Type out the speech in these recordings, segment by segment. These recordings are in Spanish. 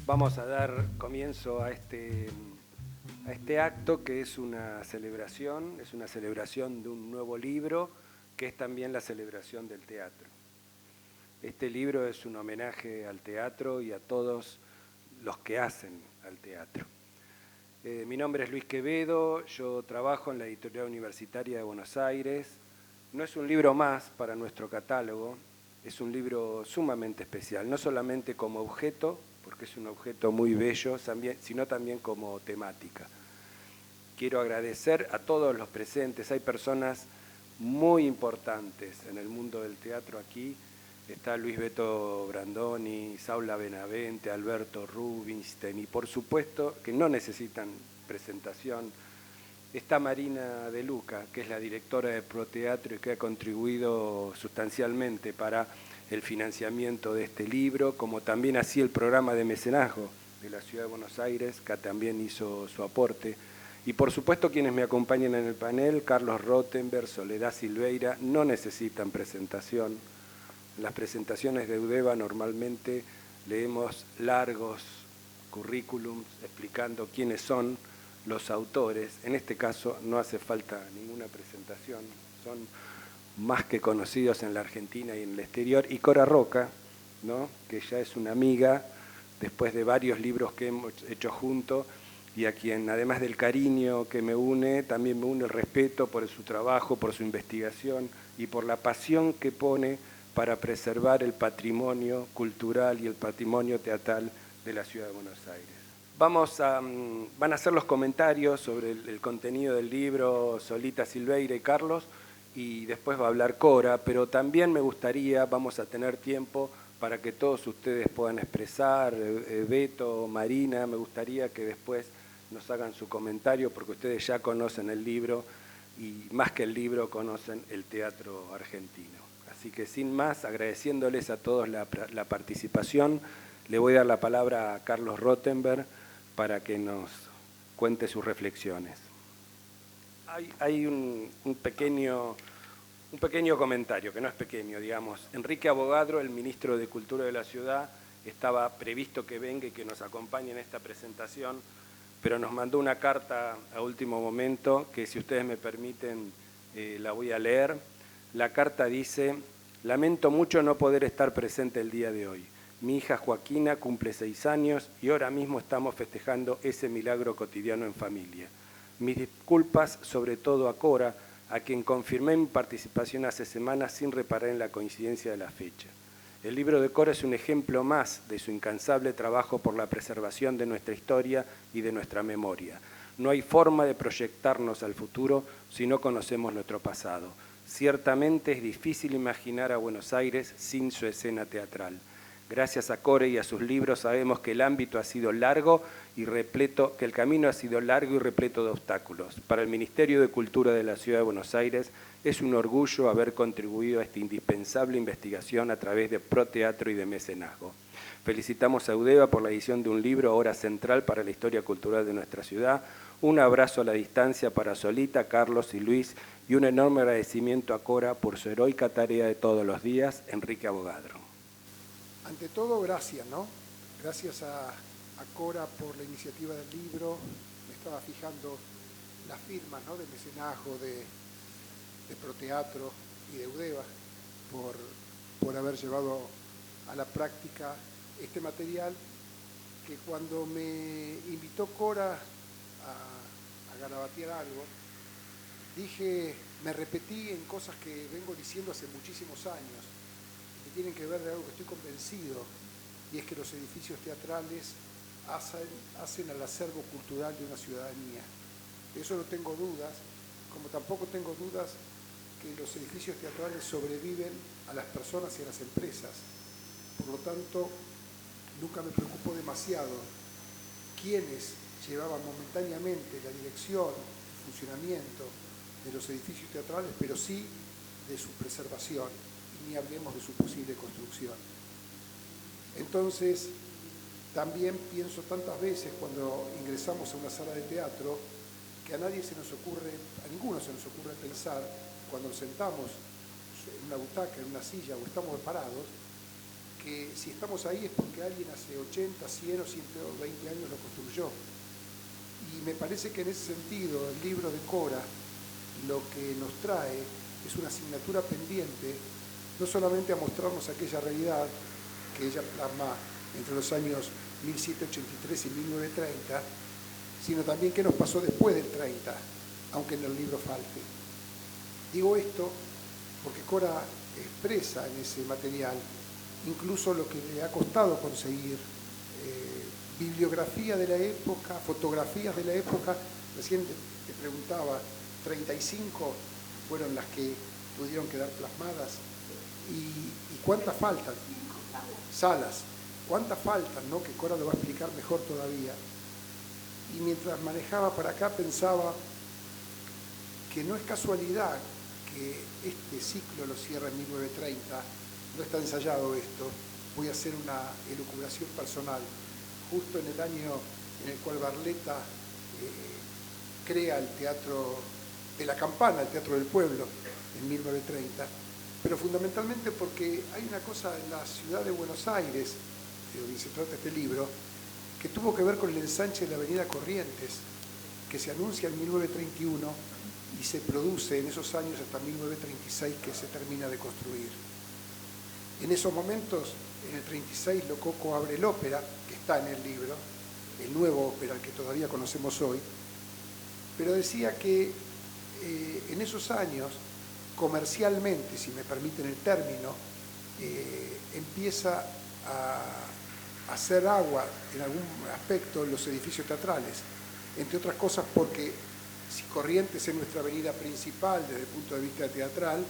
Vamos a dar comienzo a este acto que es una celebración de un nuevo libro que es también la celebración del teatro. Este libro es un homenaje al teatro y a todos los que hacen al teatro. Mi nombre es Luis Quevedo, yo trabajo en la Editorial Universitaria de Buenos Aires. No es un libro más para nuestro catálogo, es un libro sumamente especial, no solamente como objeto, porque es un objeto muy bello, sino también como temática. Quiero agradecer a todos los presentes, hay personas muy importantes en el mundo del teatro aquí. Está Luis Beto Brandoni, Saula Benavente, Alberto Rubinstein y por supuesto que no necesitan presentación. Está Marina De Luca, que es la directora de Proteatro y que ha contribuido sustancialmente para el financiamiento de este libro, como también así el programa de mecenazgo de la Ciudad de Buenos Aires, que también hizo su aporte. Y por supuesto quienes me acompañan en el panel, Carlos Rottenberg, Soledad Silveira, no necesitan presentación. En las presentaciones de UDEVA normalmente leemos largos currículums explicando quiénes son los autores. En este caso no hace falta ninguna presentación, son más que conocidos en la Argentina y en el exterior. Y Cora Roca, ¿no?, que ya es una amiga después de varios libros que hemos hecho juntos y a quien además del cariño que me une, también me une el respeto por su trabajo, por su investigación y por la pasión que pone para preservar el patrimonio cultural y el patrimonio teatral de la Ciudad de Buenos Aires. Van a hacer los comentarios sobre el contenido del libro Solita Silveira y Carlos, y después va a hablar Cora, pero también me gustaría, vamos a tener tiempo para que todos ustedes puedan expresar, Beto, Marina, me gustaría que después nos hagan su comentario, porque ustedes ya conocen el libro, y más que el libro, conocen el teatro argentino. Así que sin más, agradeciéndoles a todos la participación, le voy a dar la palabra a Carlos Rottenberg para que nos cuente sus reflexiones. Hay un pequeño comentario, que no es pequeño, digamos. Enrique Avogadro, el ministro de Cultura de la ciudad, estaba previsto que venga y que nos acompañe en esta presentación, pero nos mandó una carta a último momento, que si ustedes me permiten la voy a leer. La carta dice: lamento mucho no poder estar presente el día de hoy. Mi hija Joaquina cumple 6 años y ahora mismo estamos festejando ese milagro cotidiano en familia. Mis disculpas sobre todo a Cora, a quien confirmé mi participación hace semanas sin reparar en la coincidencia de la fecha. El libro de Cora es un ejemplo más de su incansable trabajo por la preservación de nuestra historia y de nuestra memoria. No hay forma de proyectarnos al futuro si no conocemos nuestro pasado. Ciertamente es difícil imaginar a Buenos Aires sin su escena teatral. Gracias a Cora y a sus libros sabemos que el ámbito ha sido largo y repleto, que el camino ha sido largo y repleto de obstáculos. Para el Ministerio de Cultura de la Ciudad de Buenos Aires es un orgullo haber contribuido a esta indispensable investigación a través de Proteatro y de mecenazgo. Felicitamos a UDEVA por la edición de un libro ahora central para la historia cultural de nuestra ciudad. Un abrazo a la distancia para Solita, Carlos y Luis, y un enorme agradecimiento a Cora por su heroica tarea de todos los días. Enrique Avogadro. Ante todo, gracias, ¿no? Gracias a Cora por la iniciativa del libro. Me estaba fijando las firmas, ¿no?, de mecenazgo, de Proteatro y de UDEVA por haber llevado a la práctica este material, que cuando me invitó Cora a garabatear algo, me repetí en cosas que vengo diciendo hace muchísimos años, que tienen que ver de algo que estoy convencido, y es que los edificios teatrales hacen al acervo cultural de una ciudadanía. De eso no tengo dudas, como tampoco tengo dudas que los edificios teatrales sobreviven a las personas y a las empresas. Por lo tanto, nunca me preocupó demasiado quiénes llevaban momentáneamente la dirección, el funcionamiento de los edificios teatrales, pero sí de su preservación, y ni hablemos de su posible construcción. Entonces, también pienso tantas veces cuando ingresamos a una sala de teatro que a ninguno se nos ocurre pensar, cuando nos sentamos en una butaca, en una silla o estamos parados, que si estamos ahí es porque alguien hace 80, 100 o 120 años lo construyó. Y me parece que en ese sentido el libro de Cora lo que nos trae es una asignatura pendiente, no solamente a mostrarnos aquella realidad que ella plasma entre los años 1783 y 1930, sino también qué nos pasó después del 30, aunque en el libro falte. Digo esto porque Cora expresa en ese material incluso lo que le ha costado conseguir, bibliografía de la época, fotografías de la época. Recién te preguntaba, 35 fueron las que pudieron quedar plasmadas. ¿Y cuántas faltan? Salas. ¿Cuántas faltan, no? Que Cora lo va a explicar mejor todavía. Y mientras manejaba para acá pensaba que no es casualidad que este ciclo lo cierra en 1930, no está ensayado esto, voy a hacer una elucubración personal, justo en el año en el cual Barletta crea el Teatro de la Campana, el Teatro del Pueblo, en 1930, pero fundamentalmente porque hay una cosa en la ciudad de Buenos Aires, de donde se trata este libro, que tuvo que ver con el ensanche de la avenida Corrientes, que se anuncia en 1931 y se produce en esos años hasta 1936 que se termina de construir. En esos momentos, en el 36, Lococo abre el ópera, que está en el libro, el nuevo ópera, el que todavía conocemos hoy, pero decía que en esos años, comercialmente, si me permiten el término, empieza a hacer agua en algún aspecto los edificios teatrales, entre otras cosas porque si Corrientes es nuestra avenida principal desde el punto de vista teatral,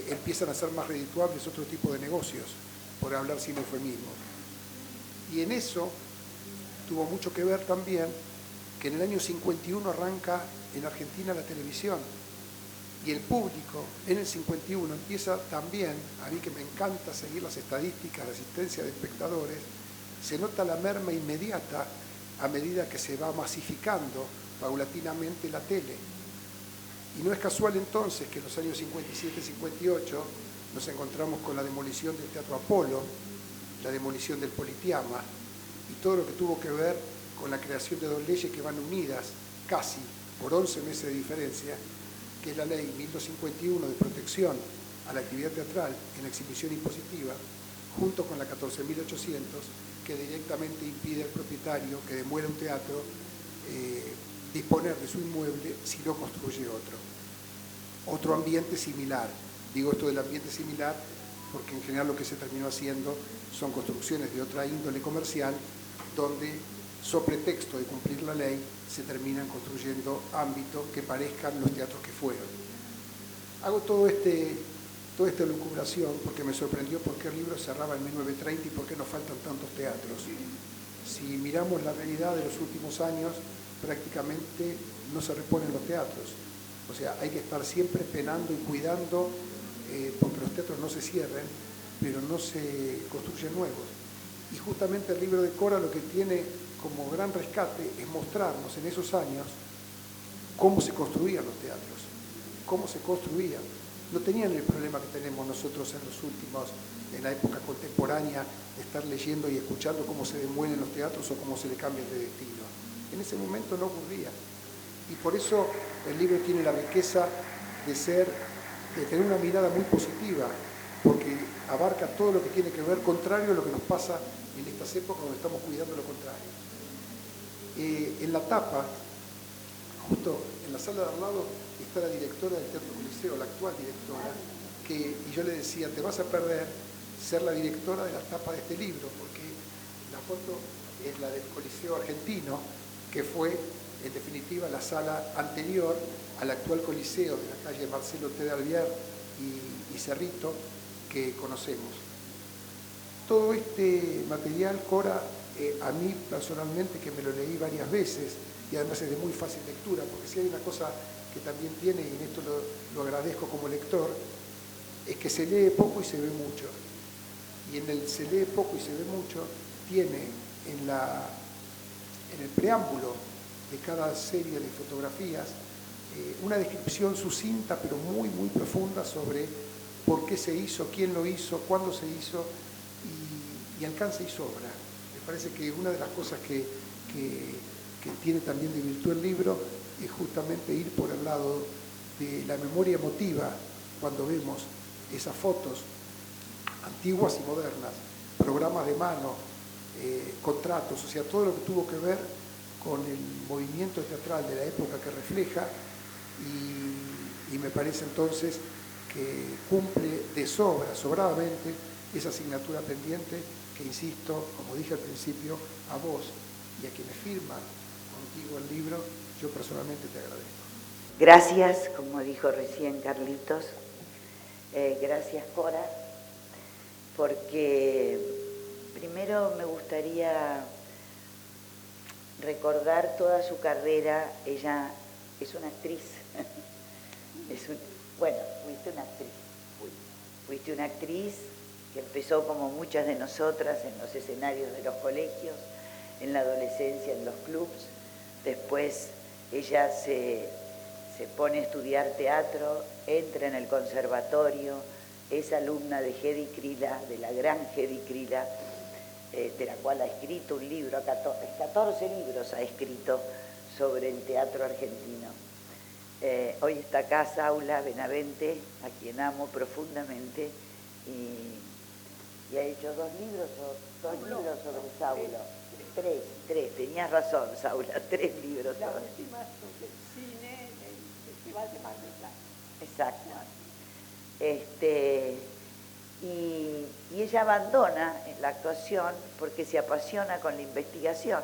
empiezan a ser más redituables otro tipo de negocios, por hablar sin eufemismo. Y en eso tuvo mucho que ver también que en el año 51 arranca en Argentina la televisión, y el público en el 51 empieza también, a mí que me encanta seguir las estadísticas de asistencia de espectadores, se nota la merma inmediata a medida que se va masificando paulatinamente la tele. Y no es casual entonces que en los años 57-58 nos encontramos con la demolición del Teatro Apolo, la demolición del Politeama y todo lo que tuvo que ver con la creación de dos leyes que van unidas casi por 11 meses de diferencia, que es la ley 1251 de protección a la actividad teatral en exhibición impositiva, junto con la 14.800 que directamente impide al propietario que demuela un teatro disponer de su inmueble si no construye otro. Otro ambiente similar. Digo esto del ambiente similar porque en general lo que se terminó haciendo son construcciones de otra índole comercial donde, sobre texto de cumplir la ley, se terminan construyendo ámbitos que parezcan los teatros que fueron. Hago toda esta elucubración porque me sorprendió por qué el libro cerraba en 1930 y por qué nos faltan tantos teatros. Si miramos la realidad de los últimos años, prácticamente no se reponen los teatros. O sea, hay que estar siempre penando y cuidando porque los teatros no se cierren, pero no se construyen nuevos. Y justamente el libro de Cora lo que tiene como gran rescate es mostrarnos en esos años cómo se construían los teatros, cómo se construían. No tenían el problema que tenemos nosotros en la época contemporánea, de estar leyendo y escuchando cómo se demuelen los teatros o cómo se le cambian de destino. En ese momento no ocurría. Y por eso el libro tiene la riqueza de tener una mirada muy positiva, porque abarca todo lo que tiene que ver, contrario a lo que nos pasa en estas épocas donde estamos cuidando lo contrario. En la tapa, justo en la sala de al lado, está la directora del Teatro Coliseo, la actual directora, y yo le decía, te vas a perder ser la directora de la tapa de este libro, porque la foto es la del Coliseo Argentino, que fue, en definitiva, la sala anterior al actual Coliseo de la calle Marcelo T. de Alvear y Cerrito, que conocemos. Todo este material, Cora, a mí personalmente, que me lo leí varias veces, y además es de muy fácil lectura, porque si hay una cosa que también tiene, y en esto lo agradezco como lector, es que se lee poco y se ve mucho. Y en el se lee poco y se ve mucho, tiene en el preámbulo de cada serie de fotografías una descripción sucinta pero muy, muy profunda sobre por qué se hizo, quién lo hizo, cuándo se hizo, y y alcanza y sobra. Me parece que una de las cosas que tiene también de virtud el libro es justamente ir por el lado de la memoria emotiva cuando vemos esas fotos antiguas y modernas, programas de mano, contratos, o sea, todo lo que tuvo que ver con el movimiento teatral de la época que refleja, y me parece entonces que cumple de sobradamente esa asignatura pendiente que, insisto, como dije al principio, a vos y a quienes firman contigo el libro, yo personalmente te agradezco. Gracias, como dijo recién Carlitos, gracias Cora, porque primero me gustaría recordar toda su carrera. Ella es una actriz, fuiste una actriz que empezó como muchas de nosotras en los escenarios de los colegios, en la adolescencia en los clubs. Después ella se pone a estudiar teatro, entra en el conservatorio, es alumna de Hedy Krila, de la gran Hedy Krila, de la cual ha escrito un libro, 14 libros ha escrito sobre el teatro argentino. Hoy está acá Saula Benavente, a quien amo profundamente, y ha hecho dos libros sobre Saulo. Tres, tenías razón, Saula, 3 libros. La última sobre el cine del Festival de Mar del Plata. Exacto. Y ella abandona la actuación porque se apasiona con la investigación.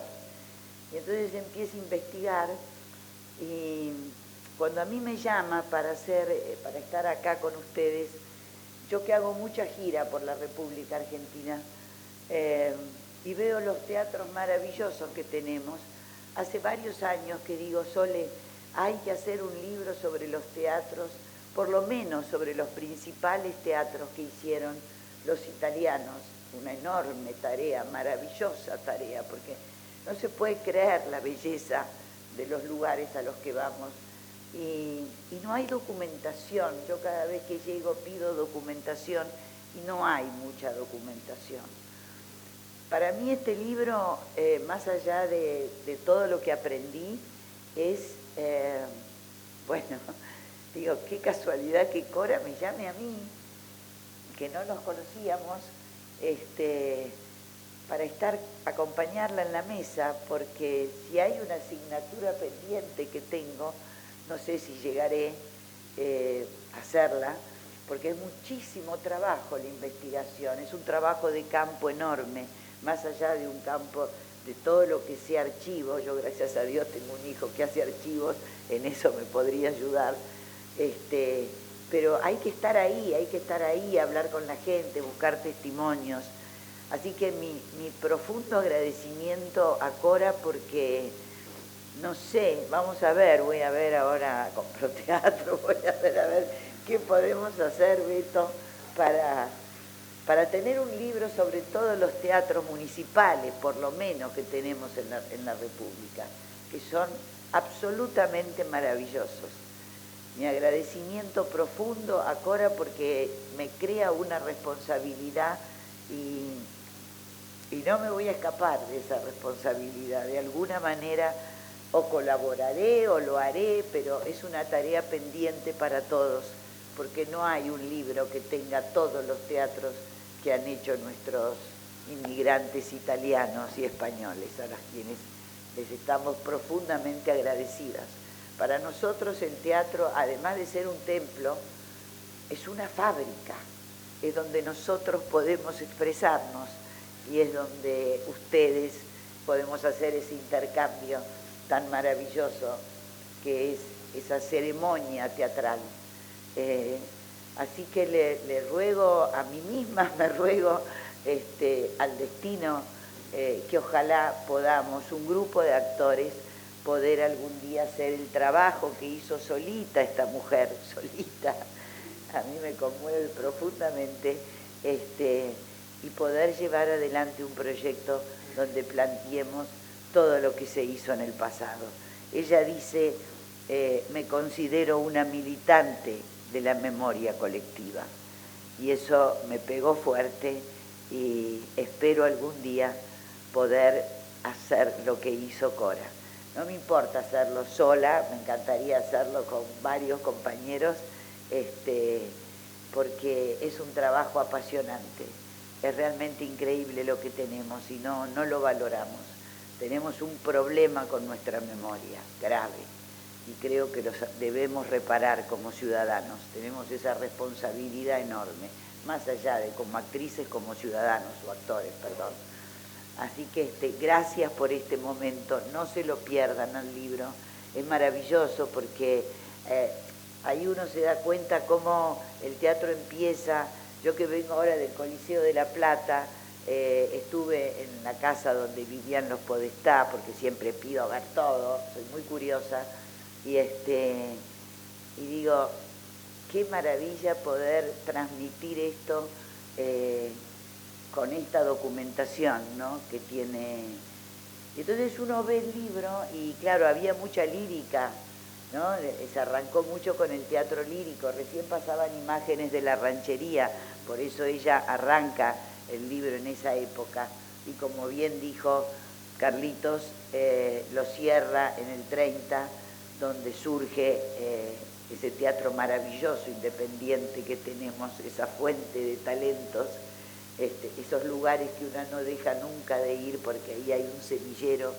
Y entonces empieza a investigar, y cuando a mí me llama para estar acá con ustedes, yo que hago mucha gira por la República Argentina, y veo los teatros maravillosos que tenemos, hace varios años que digo, Sole, hay que hacer un libro sobre los teatros, por lo menos sobre los principales teatros que hicieron los italianos. Una enorme tarea, maravillosa tarea, porque no se puede creer la belleza de los lugares a los que vamos. Y no hay documentación. Yo cada vez que llego pido documentación y no hay mucha documentación. Para mí este libro, más allá de todo lo que aprendí, es, digo, qué casualidad que Cora me llame a mí, que no nos conocíamos, para acompañarla en la mesa, porque si hay una asignatura pendiente que tengo, no sé si llegaré a hacerla, porque es muchísimo trabajo la investigación, es un trabajo de campo enorme, más allá de un campo de todo lo que sea archivo. Yo, gracias a Dios, tengo un hijo que hace archivos, en eso me podría ayudar, pero hay que estar ahí, hablar con la gente, buscar testimonios. Así que mi profundo agradecimiento a Cora, porque, no sé, vamos a ver, voy a ver ahora, compro teatro, voy a ver qué podemos hacer, Beto, para tener un libro sobre todos los teatros municipales, por lo menos, que tenemos en la República, que son absolutamente maravillosos. Mi agradecimiento profundo a Cora, porque me crea una responsabilidad y no me voy a escapar de esa responsabilidad. De alguna manera o colaboraré o lo haré, pero es una tarea pendiente para todos, porque no hay un libro que tenga todos los teatros que han hecho nuestros inmigrantes italianos y españoles, a los quienes les estamos profundamente agradecidas. Para nosotros el teatro, además de ser un templo, es una fábrica, es donde nosotros podemos expresarnos y es donde ustedes podemos hacer ese intercambio tan maravilloso que es esa ceremonia teatral. Así que le ruego a mí misma, me ruego al destino, que ojalá podamos, un grupo de actores, poder algún día hacer el trabajo que hizo solita esta mujer, solita, a mí me conmueve profundamente, y poder llevar adelante un proyecto donde planteemos todo lo que se hizo en el pasado. Ella dice, me considero una militante de la memoria colectiva, y eso me pegó fuerte, y espero algún día poder hacer lo que hizo Cora. No me importa hacerlo sola, me encantaría hacerlo con varios compañeros, porque es un trabajo apasionante. Es realmente increíble lo que tenemos y no lo valoramos. Tenemos un problema con nuestra memoria, grave, y creo que los debemos reparar como ciudadanos. Tenemos esa responsabilidad enorme, más allá de como actrices, como ciudadanos o actores, perdón. Así que gracias por este momento, no se lo pierdan al libro, es maravilloso porque ahí uno se da cuenta cómo el teatro empieza. Yo que vengo ahora del Coliseo de La Plata, estuve en la casa donde vivían los Podestá, porque siempre pido ver todo, soy muy curiosa, y digo, qué maravilla poder transmitir esto con esta documentación, ¿no?, que tiene. Y entonces uno ve el libro y claro, había mucha lírica, ¿no? Se arrancó mucho con el teatro lírico, recién pasaban imágenes de la ranchería, por eso ella arranca el libro en esa época, y como bien dijo Carlitos, lo cierra en el 30, donde surge ese teatro maravilloso, independiente que tenemos, esa fuente de talentos, esos lugares que uno no deja nunca de ir, porque ahí hay un semillero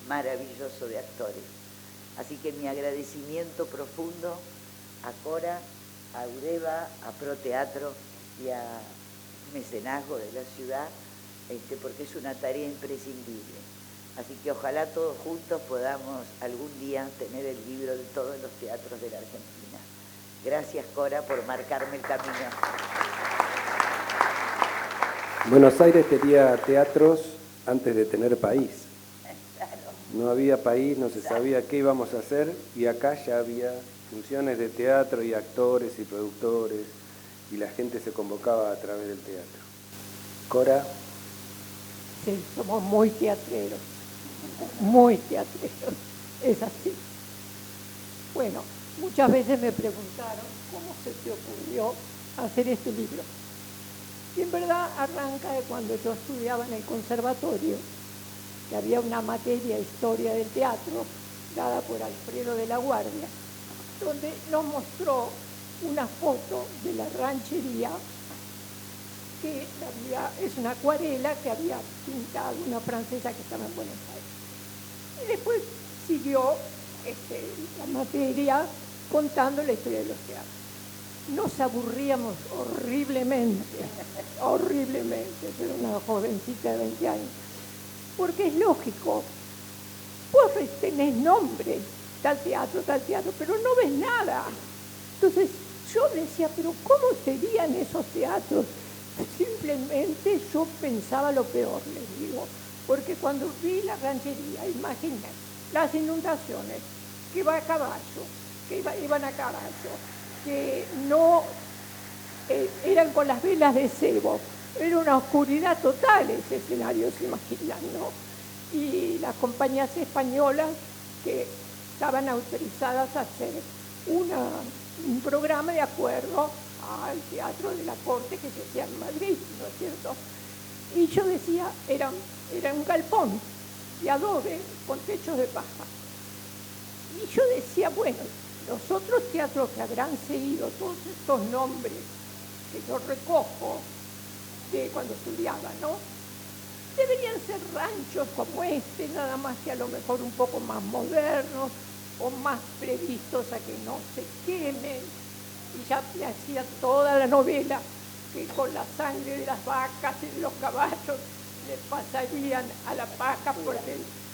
maravilloso de actores. Así que mi agradecimiento profundo a Cora, a Eureva, a Proteatro y a Mecenazgo de la ciudad, porque es una tarea imprescindible. Así que ojalá todos juntos podamos algún día tener el libro de todos los teatros de la Argentina. Gracias, Cora, por marcarme el camino. Buenos Aires tenía teatros antes de tener país. Claro. No había país, no se sabía qué íbamos a hacer, y acá ya había funciones de teatro y actores y productores, y la gente se convocaba a través del teatro. Cora. Sí, somos muy teatreros, es así. Bueno, muchas veces me preguntaron cómo se te ocurrió hacer este libro. Y en verdad arranca de cuando yo estudiaba en el conservatorio, que había una materia, Historia del Teatro, dada por Alfredo de la Guardia, donde nos mostró una foto de la ranchería, que es una acuarela que había pintado una francesa que estaba en Buenos Aires. Y después siguió la materia contando la historia de los teatros. Nos aburríamos horriblemente, pero una jovencita de 20 años. Porque es lógico, vos tenés nombre, tal teatro, pero no ves nada. Entonces yo decía, pero ¿cómo serían esos teatros? Simplemente yo pensaba lo peor, les digo, porque cuando vi la ranchería, imaginé las inundaciones, que iban a caballo, que no eran con las velas de cebo, era una oscuridad total ese escenario, se imaginan, ¿no? Y las compañías españolas que estaban autorizadas a hacer un programa de acuerdo al teatro de la corte que se hacía en Madrid, ¿no es cierto? Y yo decía, era un galpón de adobe con techos de paja. Y yo decía, bueno, los otros teatros que habrán seguido todos estos nombres que yo recojo de cuando estudiaba, ¿no? Deberían ser ranchos como este, nada más que a lo mejor un poco más modernos o más previstos a que no se quemen. Y ya me hacía toda la novela que con la sangre de las vacas y de los caballos le pasarían a la paja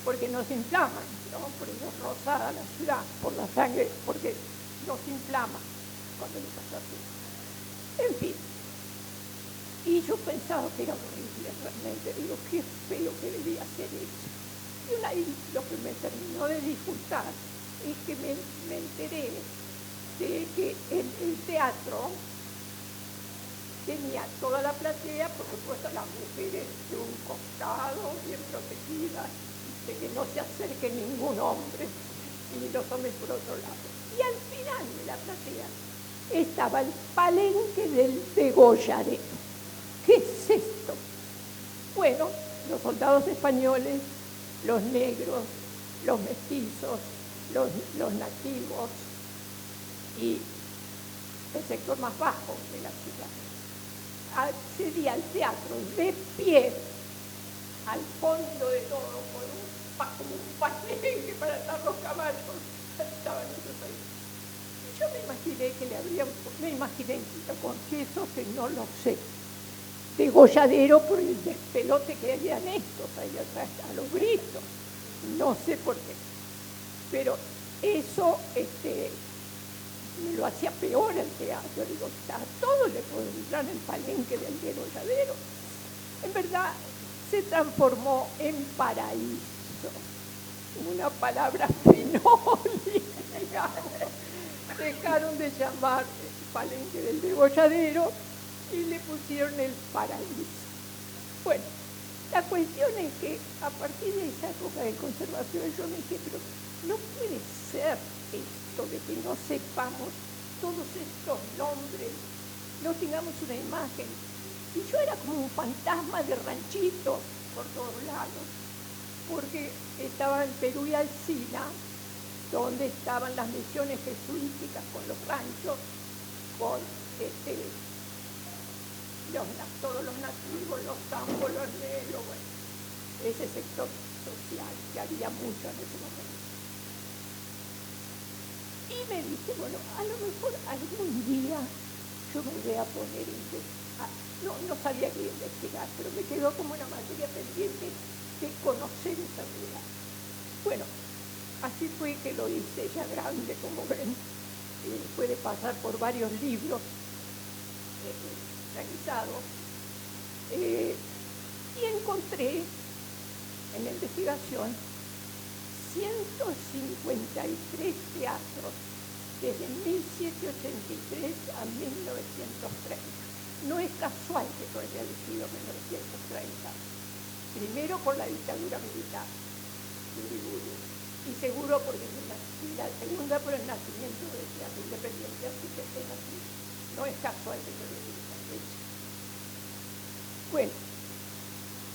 porque no se inflaman, ¿no? Por eso es rosada la ciudad, por la sangre, porque no se inflama cuando le pasa así. En fin, y yo pensaba que era horrible realmente, digo, qué feo que debía ser eso. Y lo que me terminó de disgustar es que me enteré de que el teatro tenía toda la platea, por supuesto las mujeres de un costado, bien protegidas, de que no se acerque ningún hombre, y los hombres por otro lado. Y al final de la platea estaba el palenque del degolladero. ¿Qué es esto? bueno, los soldados españoles, los negros, los mestizos, los nativos y el sector más bajo de la ciudad accedía al teatro de pie, al fondo de todo, como un palenque para estar los caballos. Estaban ellos ahí. Y yo me imaginé que confieso que no lo sé, degolladero por el despelote que habían estos ahí atrás, a los gritos. No sé por qué. Pero eso me lo hacía peor el teatro. Digo, a todos le pondrán el palenque del degolladero. En verdad, se transformó en paraíso. Una palabra finoli, digamos. Dejaron de llamar palenque del degolladero y le pusieron el paraíso. Bueno, la cuestión es que a partir de esa época de conservación yo me dije, pero no puede ser esto de que no sepamos todos estos nombres, no tengamos una imagen. Y yo era como un fantasma de ranchito por todos lados, porque estaba en Perú y Alsina, donde estaban las misiones jesuíticas con los ranchos, con todos los nativos, los campos, los negros, bueno, ese sector social que había mucho en ese momento. Y me dije, bueno, a lo mejor algún día yo me voy a poner no sabía qué investigar, pero me quedó como una materia pendiente de conocer esa realidad. Bueno, así fue que lo hice ya grande, como ven, después de pasar por varios libros realizados, y encontré en la investigación 153 teatros desde 1783 a 1930. No es casual que yo haya elegido 1930. Primero por la dictadura militar de Uriburu, y seguro porque la segunda por el nacimiento del teatro independiente, así que es así. No es casual que yo elegí esa fecha. Bueno,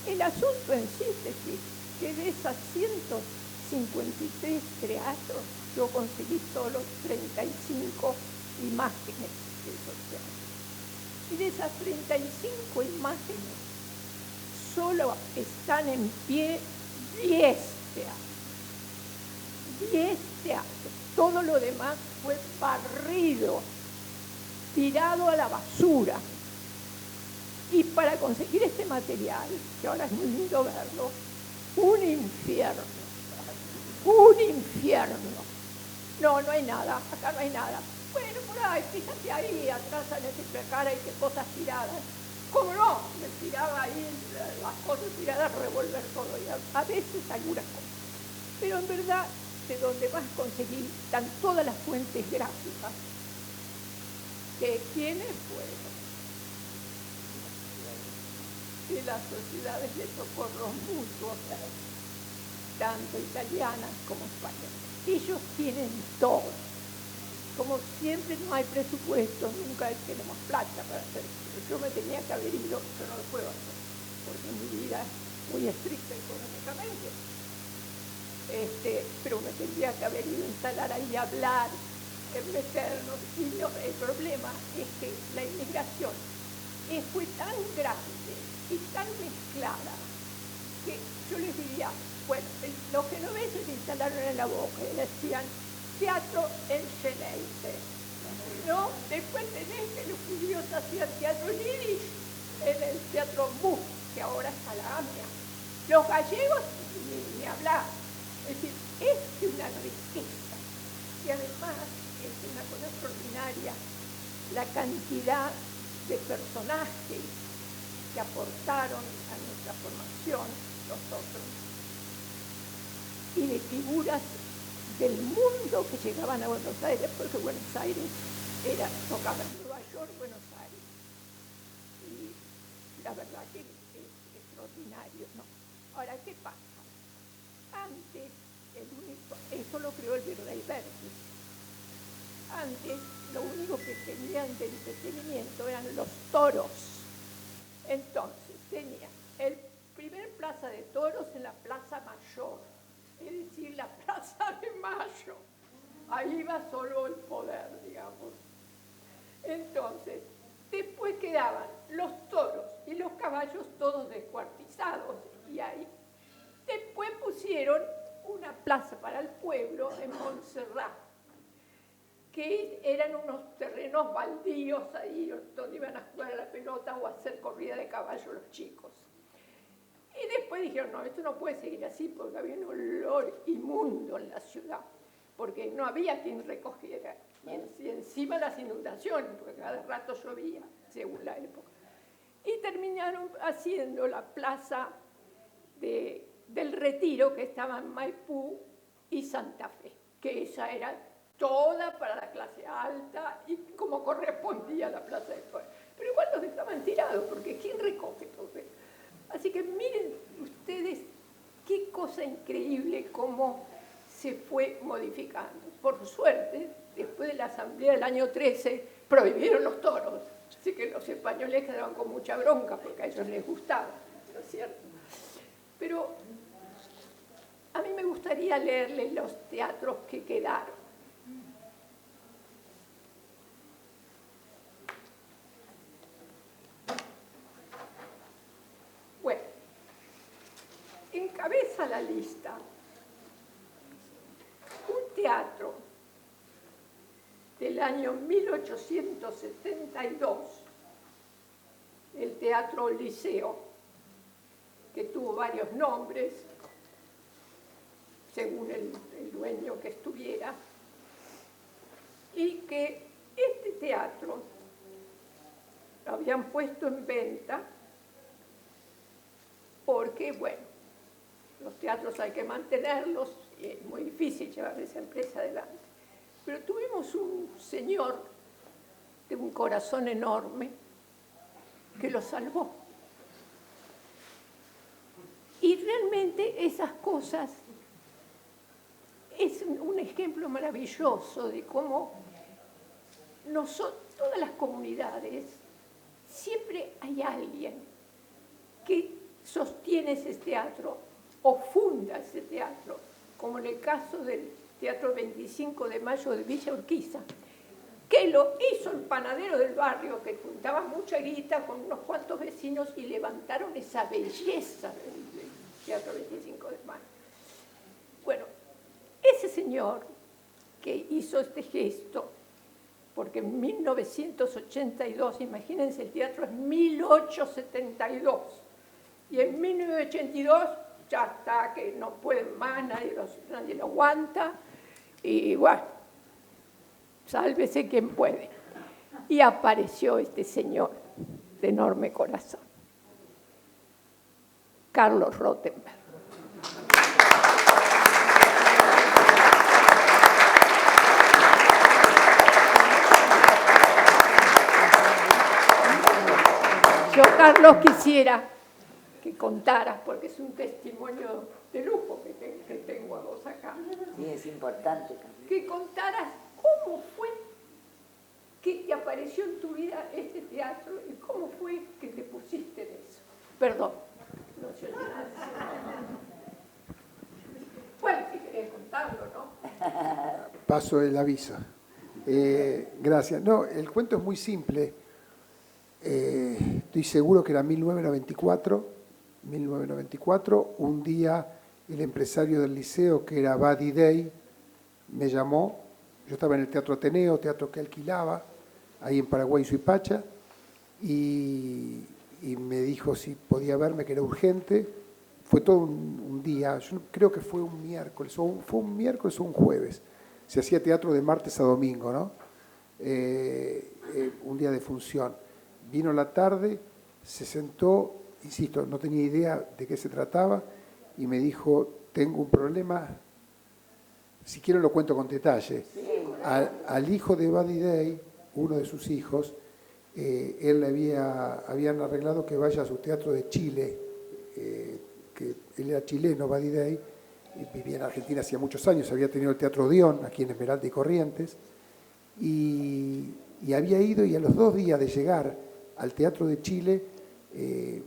el asunto en síntesis, que de esas 153 teatros yo conseguí solo 35 imágenes de esos teatros. Y de esas 35 imágenes, solo están en pie 10 teatros. 10 teatros. Todo lo demás fue barrido, tirado a la basura. Y para conseguir este material, que ahora es muy lindo verlo, un infierno. Un infierno. No hay nada, acá no hay nada. Bueno, por ahí, fíjate ahí, atrás en ese cara hay que cosas tiradas. ¿Cómo no? Me tiraba ahí las cosas tiradas, revolver todo, y a veces algunas cosas. Pero en verdad, de donde más conseguí, están todas las fuentes gráficas. ¿De quiénes fueron? De las sociedades de socorros mutuos, tanto italianas como españolas. Ellos tienen todo. Como siempre no hay presupuesto, nunca tenemos plata para hacer esto. Yo me tenía que haber ido, yo no lo puedo hacer, porque mi vida es muy estricta económicamente. Pero me tendría que haber ido a instalar ahí, a hablar, meternos. Y el problema es que la inmigración fue tan grande y tan mezclada que yo les diría, bueno, los genoveses se instalaron en la Boca y decían teatro en Geneise, ¿no? Después tenés que los judíos hacían teatro en Yiddish, en el teatro Buch, que ahora es la AMIA. Los gallegos, ni hablar. Es decir, es una riqueza. Y además es una cosa extraordinaria la cantidad de personajes que aportaron a nuestra formación nosotros, y de figuras del mundo que llegaban a Buenos Aires, porque Buenos Aires tocaba en Nueva York, Buenos Aires. Y la verdad que es extraordinario, ¿no? Ahora, ¿qué pasa? Antes, eso lo creó el virrey Vértiz. Antes, lo único que tenían de entretenimiento eran los toros. Entonces, tenía el Plaza de Toros en la Plaza Mayor, es decir, la Plaza de Mayo. Ahí va solo el poder, digamos. Entonces, después quedaban los toros y los caballos todos descuartizados, y ahí después pusieron una plaza para el pueblo en Montserrat, que eran unos terrenos baldíos ahí donde iban a jugar a la pelota o a hacer corrida de caballo los chicos. Y después dijeron, no, esto no puede seguir así porque había un olor inmundo en la ciudad, porque no había quien recogiera. Y encima las inundaciones, porque cada rato llovía, según la época. Y terminaron haciendo la plaza del Retiro, que estaba en Maipú y Santa Fe, que esa era toda para la clase alta y como correspondía a la Plaza de Toros. Pero igual los dejaban tirados, porque ¿quién recoge todo eso? Así que miren ustedes qué cosa increíble cómo se fue modificando. Por suerte, después de la asamblea del año 13, prohibieron los toros. Así que los españoles quedaban con mucha bronca porque a ellos les gustaba, ¿no es cierto? Pero a mí me gustaría leerles los teatros que quedaron. Bueno, encabeza la lista un teatro del año 1872, el Teatro Liceo, que tuvo varios nombres, según el dueño que estuviera, y que este teatro lo habían puesto en venta porque, bueno, los teatros hay que mantenerlos y es muy difícil llevar esa empresa adelante. Pero tuvimos un señor de un corazón enorme que lo salvó. Y realmente esas cosas es un ejemplo maravilloso de cómo todas las comunidades, siempre hay alguien que sostiene ese teatro o funda ese teatro, como en el caso del Teatro 25 de Mayo de Villa Urquiza, que lo hizo el panadero del barrio, que juntaba mucha guita con unos cuantos vecinos y levantaron esa belleza del Teatro 25 de Mayo. Bueno, ese señor que hizo este gesto, porque en 1982, imagínense, el teatro es 1872, y en 1982 ya está, que no pueden más, nadie lo aguanta, y bueno, sálvese quien puede. Y apareció este señor de enorme corazón, Carlos Rothenberg. Yo, Carlos, quisiera que contaras, porque es un testimonio de lujo que tengo a vos acá. Sí, es importante. Que contaras cómo fue que te apareció en tu vida este teatro y cómo fue que te pusiste en eso. Perdón, no se olvida. Bueno, si querés contarlo, ¿no? Paso el aviso. Gracias. No, el cuento es muy simple. Estoy seguro que era 1994, un día el empresario del liceo, que era Buddy Day, me llamó. Yo estaba en el Teatro Ateneo, teatro que alquilaba, ahí en Paraguay, Suipacha, y me dijo si podía verme, que era urgente. Fue todo un día, yo creo que fue un miércoles, fue un miércoles o un jueves. Se hacía teatro de martes a domingo, ¿no? Un día de función. Vino la tarde, se sentó, insisto, no tenía idea de qué se trataba, y me dijo, tengo un problema, si quiero lo cuento con detalle. Al hijo de Buddy Day, uno de sus hijos, él habían arreglado que vaya a su teatro de Chile, que él era chileno, Buddy Day, y vivía en Argentina hacía muchos años, había tenido el Teatro Odeón, aquí en Esmeralda y Corrientes, y había ido, y a los 2 días de llegar al Teatro de Chile,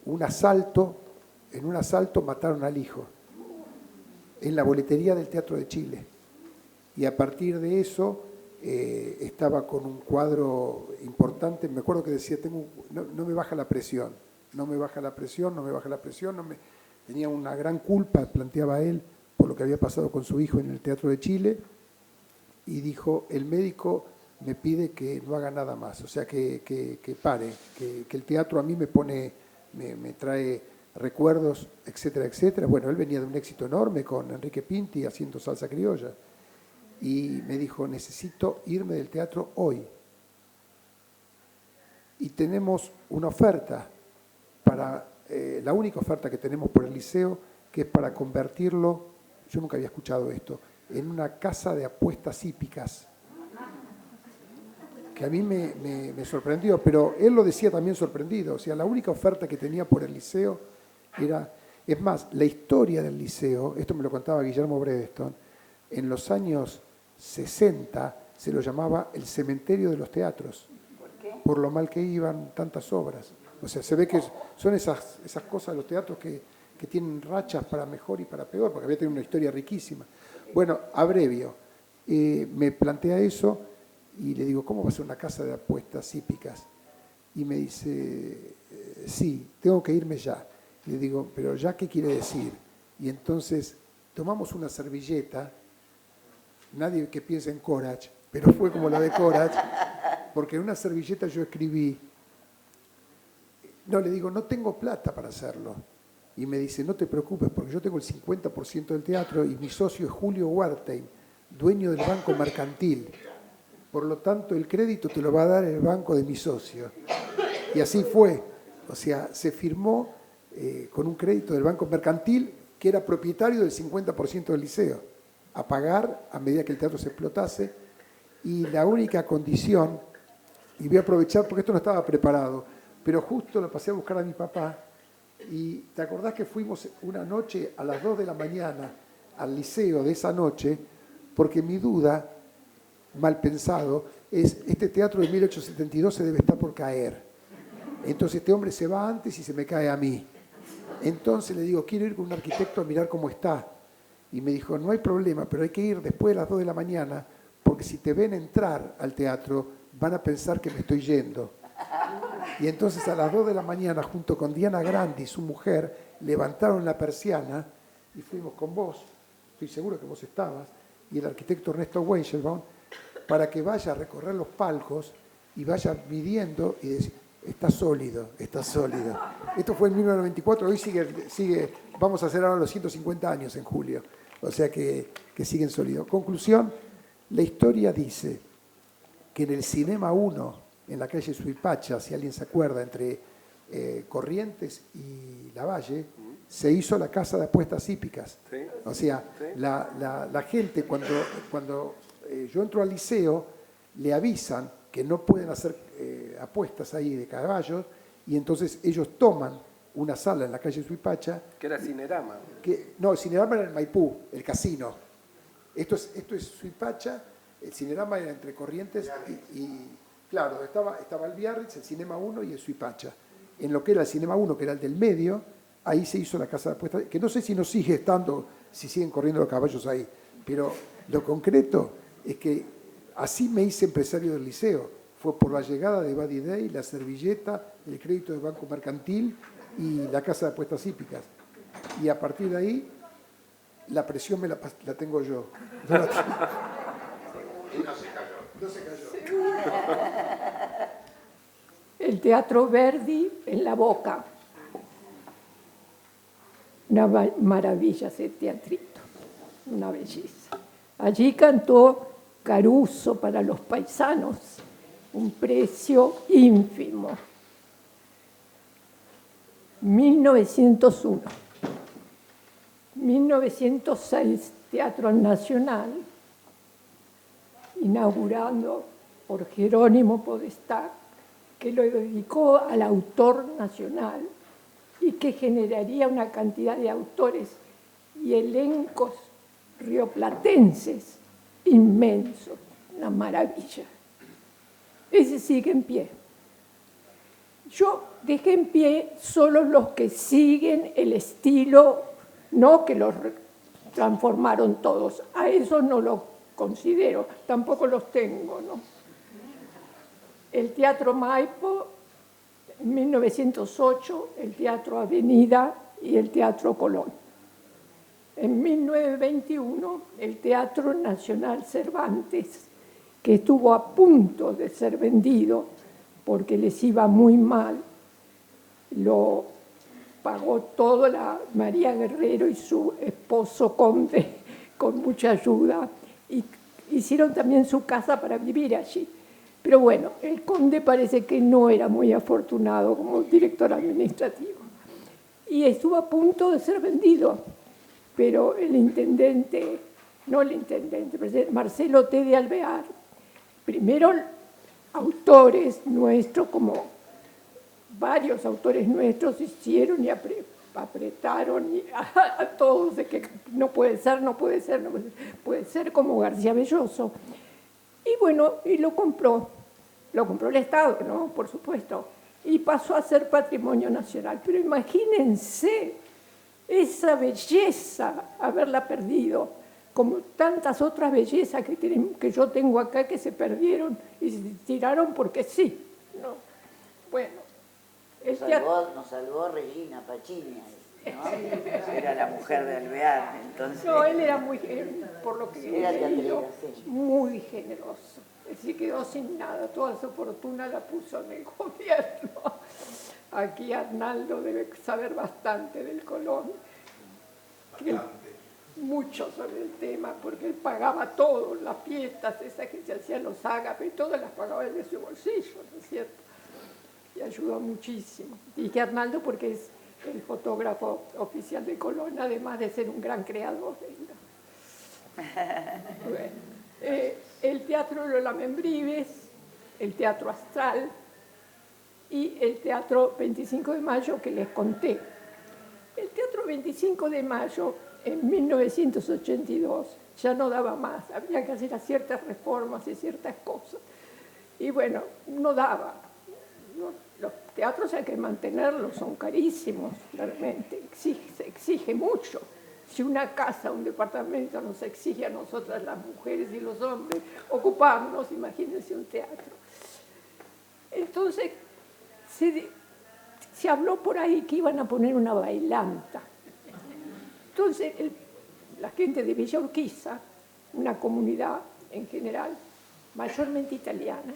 un asalto en un asalto mataron al hijo, en la boletería del Teatro de Chile. Y a partir de eso estaba con un cuadro importante, me acuerdo que decía, no me baja la presión, no me baja la presión, no me baja la presión, tenía una gran culpa, planteaba él, por lo que había pasado con su hijo en el Teatro de Chile, y dijo, el médico me pide que no haga nada más, o sea, que pare, que el teatro a mí me trae recuerdos, etcétera, etcétera. Bueno, él venía de un éxito enorme con Enrique Pinti haciendo salsa criolla, y me dijo, necesito irme del teatro hoy. Y tenemos una oferta, la única oferta que tenemos por el liceo, que es para convertirlo, yo nunca había escuchado esto, en una casa de apuestas hípicas, que a mí me sorprendió, pero él lo decía también sorprendido, o sea, la única oferta que tenía por el liceo era, es más, la historia del liceo, esto me lo contaba Guillermo Bredeston, en los años 60 se lo llamaba el cementerio de los teatros. ¿Por qué? Por lo mal que iban tantas obras. O sea, se ve que son esas cosas de los teatros que tienen rachas para mejor y para peor, porque había tenido una historia riquísima. Bueno, abrevio, me plantea eso y le digo, ¿cómo va a ser una casa de apuestas hípicas? Y me dice, sí, tengo que irme ya. Y le digo, ¿pero ya qué quiere decir? Y entonces tomamos una servilleta, nadie que piense en Corach, pero fue como la de Corach, porque en una servilleta yo escribí, le digo, no tengo plata para hacerlo. Y me dice, no te preocupes, porque yo tengo el 50% del teatro y mi socio es Julio Huartein, dueño del Banco Mercantil. Por lo tanto, el crédito te lo va a dar el banco de mi socio. Y así fue. O sea, se firmó con un crédito del Banco Mercantil, que era propietario del 50% del liceo, a pagar a medida que el teatro se explotase. Y la única condición, y voy a aprovechar porque esto no estaba preparado, pero justo lo pasé a buscar a mi papá, y ¿te acordás que fuimos una noche a las 2 de la mañana al liceo de esa noche? Porque mi duda, mal pensado, es, este teatro de 1872 se debe estar por caer. Entonces este hombre se va antes y se me cae a mí. Entonces le digo, quiero ir con un arquitecto a mirar cómo está. Y me dijo, no hay problema, pero hay que ir después de las 2 de la mañana, porque si te ven entrar al teatro, van a pensar que me estoy yendo. Y entonces a las 2 de la mañana, junto con Diana Grandi, su mujer, levantaron la persiana y fuimos con vos, estoy seguro que vos estabas, y el arquitecto Ernesto Weichelbaum, para que vaya a recorrer los palcos y vaya midiendo y decir, está sólido, está sólido. Esto fue en 1994, hoy sigue, vamos a hacer ahora los 150 años en julio, o sea que siguen sólidos. Conclusión, la historia dice que en el Cinema 1, en la calle Suipacha, si alguien se acuerda, entre Corrientes y Lavalle, se hizo la casa de apuestas hípicas. Sí. O sea, Sí. la gente cuando yo entro al liceo, le avisan que no pueden hacer apuestas ahí de caballos, y entonces ellos toman una sala en la calle Suipacha. Que era Cinerama. No, el Cinerama era en Maipú, el casino. Esto es Suipacha, el Cinerama era entre Corrientes y claro, estaba el Biarritz, el Cinema 1 y el Suipacha. En lo que era el Cinema 1, que era el del medio, ahí se hizo la casa de apuestas, que no sé si no sigue estando, si siguen corriendo los caballos ahí, pero lo concreto es que así me hice empresario del liceo. Fue por la llegada de Buddy Day, la servilleta, el crédito del Banco Mercantil y la casa de apuestas hípicas. Y a partir de ahí, la presión la tengo yo. Y no se cayó. No se cayó. El Teatro Verdi en La Boca. Una maravilla ese teatrito, una belleza. Allí cantó Caruso para los paisanos, un precio ínfimo. 1901. 1906, Teatro Nacional, inaugurado por Jerónimo Podestá, que lo dedicó al autor nacional y que generaría una cantidad de autores y elencos rioplatenses inmensos, una maravilla. Ese sigue en pie. Yo dejé en pie solo los que siguen el estilo, no que los transformaron todos. A eso no lo considero, tampoco los tengo, ¿no? El Teatro Maipo, en 1908, el Teatro Avenida y el Teatro Colón. En 1921, el Teatro Nacional Cervantes, que estuvo a punto de ser vendido porque les iba muy mal, lo pagó todo la María Guerrero y su esposo Conde con mucha ayuda, y hicieron también su casa para vivir allí. Pero bueno, el Conde parece que no era muy afortunado como director administrativo y estuvo a punto de ser vendido, pero el intendente, no el intendente, Marcelo T. de Alvear, primero autores nuestros, como varios autores nuestros, hicieron y apretaron a todos de que no puede ser, no puede ser, no puede ser, como García Belloso. Y bueno, y lo compró el Estado, ¿no? Por supuesto, y pasó a ser patrimonio nacional. Pero imagínense esa belleza, haberla perdido, como tantas otras bellezas que yo tengo acá que se perdieron y se tiraron porque sí, ¿no? Bueno. Nos salvó Regina Pacini, ¿no? Era la mujer de Alvear, entonces. No, él era muy, por lo que era leído, sí, muy generoso. Él se quedó sin nada, toda su fortuna la puso en el gobierno. Aquí Arnaldo debe saber bastante del Colón. Mucho sobre el tema, porque él pagaba todo, las fiestas esas que se hacían los ágapes, y todas las pagaba él de su bolsillo, ¿no es cierto? Y ayudó muchísimo. Dije Arnaldo porque es el fotógrafo oficial de Colón, además de ser un gran creador. Bueno, el Teatro Lola Membrives, el Teatro Astral y el Teatro 25 de Mayo que les conté. El Teatro 25 de Mayo, en 1982, ya no daba más, había que hacer ciertas reformas y ciertas cosas. Y bueno, no daba. Los teatros hay que mantenerlos, son carísimos, realmente, se exige mucho. Si una casa, un departamento nos exige a nosotras, las mujeres y los hombres, ocuparnos, imagínense un teatro. Entonces, se habló por ahí que iban a poner una bailanta. Entonces, la gente de Villa Urquiza, una comunidad en general, mayormente italiana,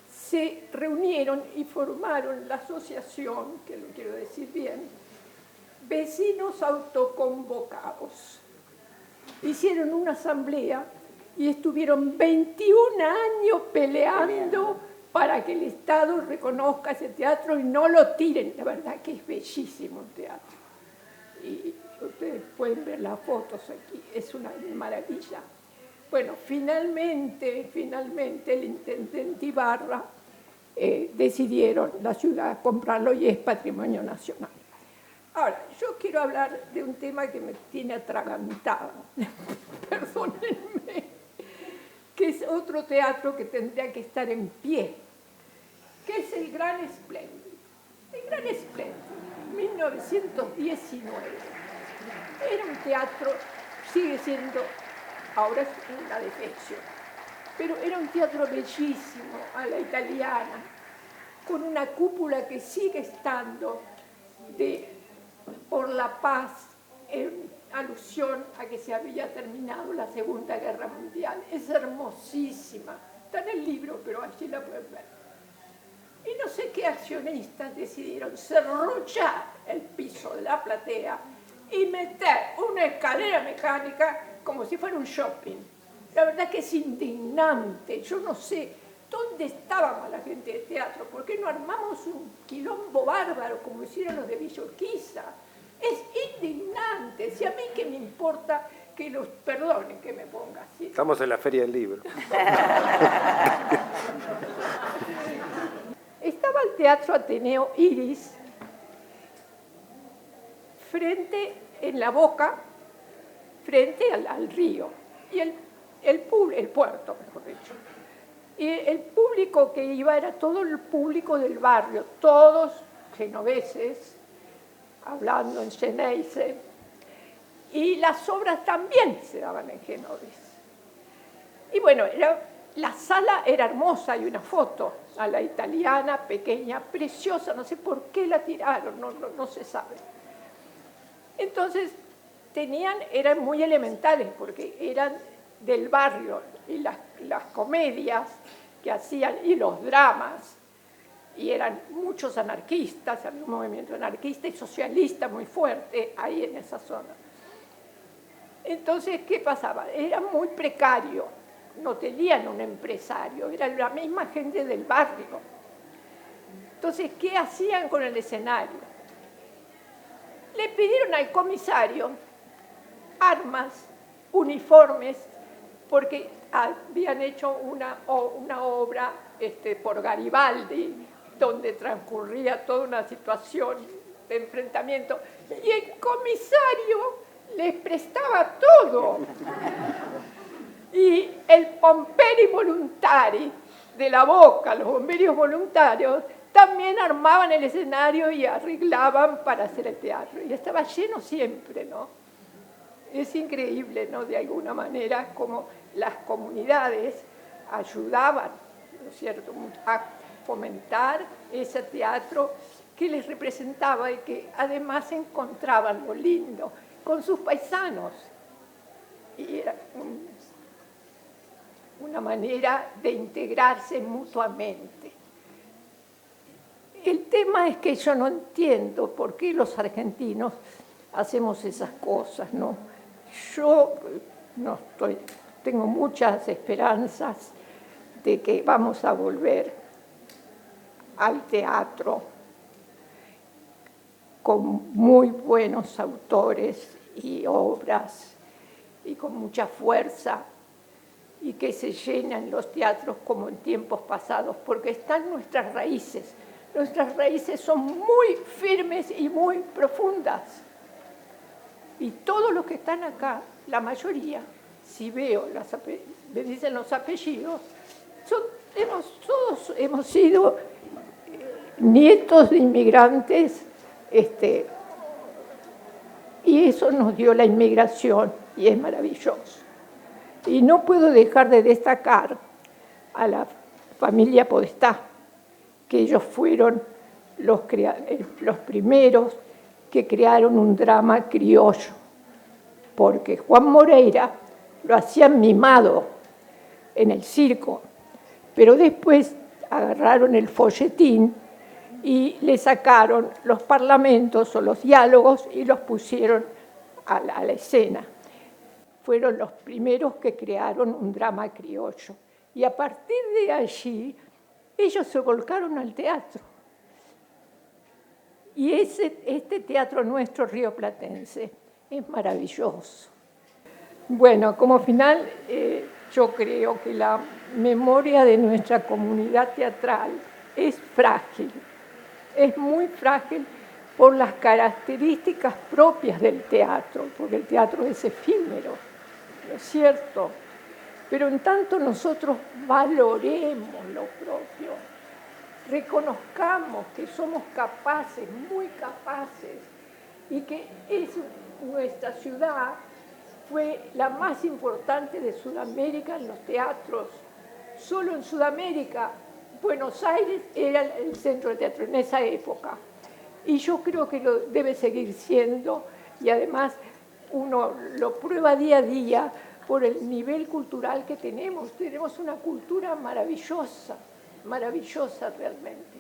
se reunieron y formaron la asociación, que lo quiero decir bien, Vecinos Autoconvocados. Hicieron una asamblea y estuvieron 21 años peleando para que el Estado reconozca ese teatro y no lo tiren. La verdad que es bellísimo el teatro. Y ustedes pueden ver las fotos aquí, es una maravilla. Bueno, finalmente el intendente Ibarra decidieron la ciudad comprarlo y es patrimonio nacional. Ahora, yo quiero hablar de un tema que me tiene atragantada, perdónenme, que es otro teatro que tendría que estar en pie, que es el Gran Espléndido. El Gran Espléndido, 1919. Era un teatro, sigue siendo, ahora es una defección, pero era un teatro bellísimo, a la italiana, con una cúpula que sigue estando por la paz, en alusión a que se había terminado la Segunda Guerra Mundial. Es hermosísima, está en el libro, pero allí la pueden ver. Y no sé qué accionistas decidieron serruchar el piso de la platea y meter una escalera mecánica como si fuera un shopping. La verdad que es indignante. Yo no sé dónde estábamos la gente de teatro. ¿Por qué no armamos un quilombo bárbaro como hicieron los de Villa Urquiza? Es indignante. Si a mí qué me importa que los perdonen que me ponga así. Estamos en la Feria del Libro. Estaba el Teatro Ateneo Iris en la boca, frente al río, y el puerto, mejor dicho. Y el público que iba era todo el público del barrio, todos genoveses, hablando en Geneise, y las obras también se daban en genovés. Y bueno, la sala era hermosa, hay una foto a la italiana, pequeña, preciosa, no sé por qué la tiraron, no se sabe. Entonces, eran muy elementales porque eran del barrio, y las comedias que hacían, y los dramas, y eran muchos anarquistas, había un movimiento anarquista y socialista muy fuerte ahí en esa zona. Entonces, ¿qué pasaba? Era muy precario, no tenían un empresario, era la misma gente del barrio. Entonces, ¿qué hacían con el escenario? Le pidieron al comisario armas, uniformes, porque habían hecho una obra por Garibaldi, donde transcurría toda una situación de enfrentamiento, y el comisario les prestaba todo. Y el Pomperi Voluntari de la Boca, los bomberos voluntarios, también armaban el escenario y arreglaban para hacer el teatro. Y estaba lleno siempre, ¿no? Es increíble, ¿no? De alguna manera, como las comunidades ayudaban, ¿no es cierto?, a fomentar ese teatro que les representaba y que además encontraban lo lindo con sus paisanos. Y era una manera de integrarse mutuamente. El tema es que yo no entiendo por qué los argentinos hacemos esas cosas, ¿no? Yo tengo muchas esperanzas de que vamos a volver al teatro con muy buenos autores y obras y con mucha fuerza, y que se llenan los teatros como en tiempos pasados, porque están nuestras raíces. Nuestras raíces son muy firmes y muy profundas. Y todos los que están acá, la mayoría, si veo, me dicen los apellidos, todos hemos sido nietos de inmigrantes, y eso nos dio la inmigración, y es maravilloso. Y no puedo dejar de destacar a la familia Podestá, que ellos fueron los primeros que crearon un drama criollo, porque Juan Moreira lo hacían mimado en el circo, pero después agarraron el folletín y le sacaron los parlamentos o los diálogos y los pusieron a la escena. Fueron los primeros que crearon un drama criollo. Y a partir de allí, ellos se volcaron al teatro. Y este teatro nuestro rioplatense es maravilloso. Bueno, como final, yo creo que la memoria de nuestra comunidad teatral es frágil. Es muy frágil por las características propias del teatro, porque el teatro es efímero, ¿no es cierto? Pero en tanto nosotros valoremos lo propio, reconozcamos que somos capaces, muy capaces, y que nuestra ciudad fue la más importante de Sudamérica en los teatros. Solo en Sudamérica, Buenos Aires era el centro del teatro en esa época. Y yo creo que lo debe seguir siendo, y además uno lo prueba día a día por el nivel cultural que tenemos. Tenemos una cultura maravillosa, maravillosa realmente.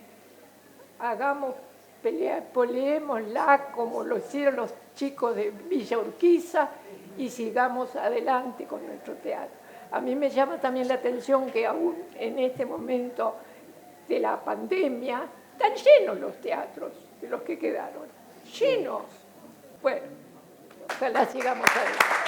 Peleémosla como lo hicieron los chicos de Villa Urquiza y sigamos adelante con nuestro teatro. A mí me llama también la atención que aún en este momento de la pandemia están llenos los teatros de los que quedaron, llenos. Bueno, ojalá sigamos adelante.